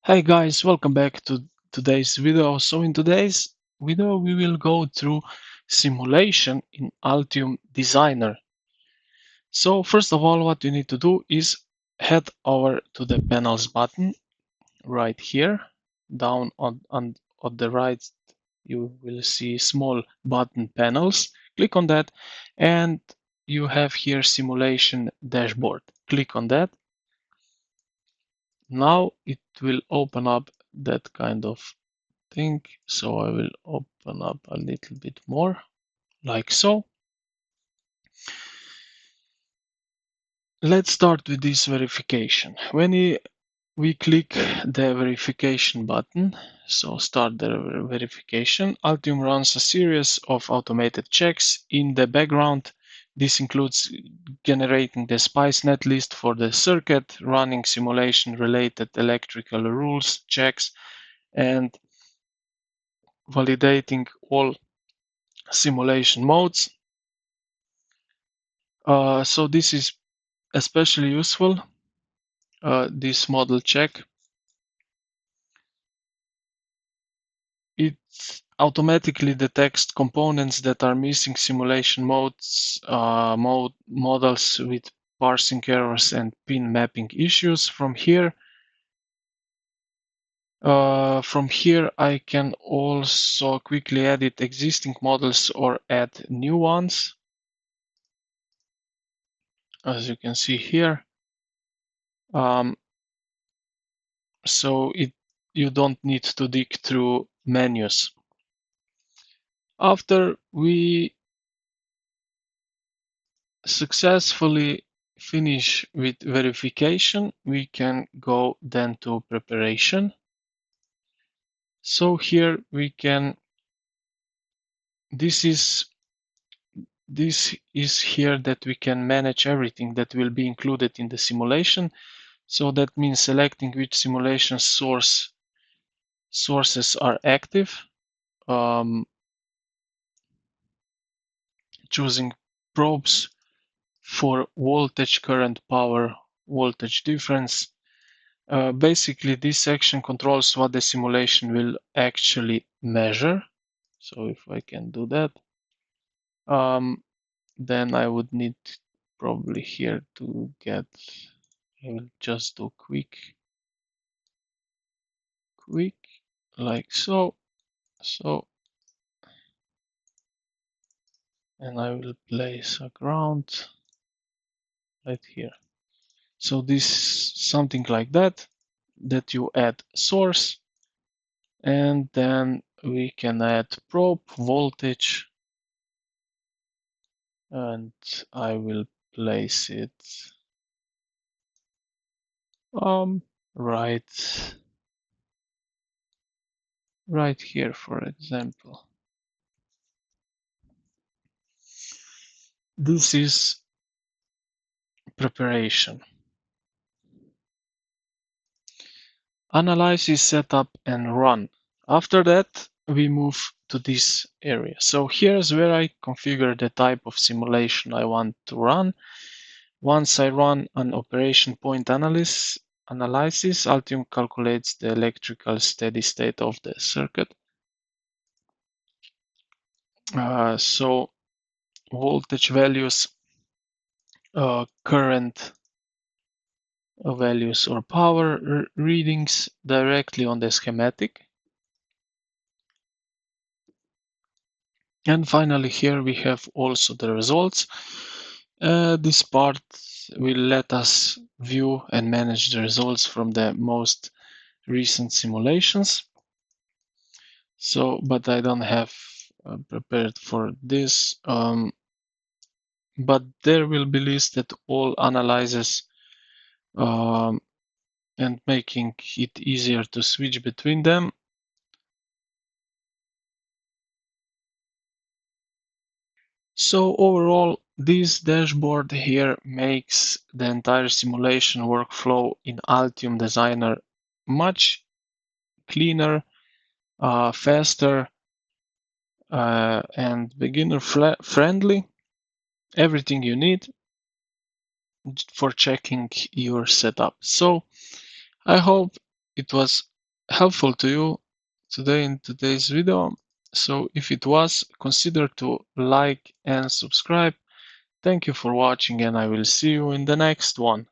Hi guys, welcome back to today's video. So in today's video we will go through simulation in Altium Designer. So first of all what you need to do is head over to the panels button right here. Down on the right you will see small button panels. Click on that and you have here simulation dashboard. Click on that. Now it will open up that kind of thing. So I will open up a little bit more, like so. Let's start with this verification. When we click the verification button, so start the verification, Altium runs a series of automated checks in the background. This includes generating the SPICE netlist for the circuit, running simulation-related electrical rules checks, and validating all simulation modes. So this is especially useful, this model check. It automatically detects components that are missing simulation models with parsing errors and pin mapping issues. From here, I can also quickly edit existing models or add new ones. As you can see here. So you don't need to dig through menus. After we successfully finish with verification, we can go then to preparation. So here we can, this is here that we can manage everything that will be included in the simulation. So that means selecting which simulation sources are active, choosing probes for voltage, current, power, voltage difference. Basically, this section controls what the simulation will actually measure. So if I can do that, then I would need probably here to get, I will just do quick, like so, and I will place a ground right here. So this something like that you add source, and then we can add probe voltage, and I will place it right here, for example. This is preparation. Analysis, setup, and run. After that, we move to this area. So here's where I configure the type of simulation I want to run. Once I run an operation point analysis, Altium calculates the electrical steady state of the circuit. So voltage values, current values, or power readings directly on the schematic. And finally, here we have also the results. This part will let us view and manage the results from the most recent simulations. So, but I don't have prepared for this. But there will be listed all analyses, and making it easier to switch between them. So overall, this dashboard here makes the entire simulation workflow in Altium Designer much cleaner, faster, and beginner friendly. Everything you need for checking your setup. So I hope it was helpful to you today in today's video. So if it was, consider to like and subscribe. Thank you for watching, and I will see you in the next one.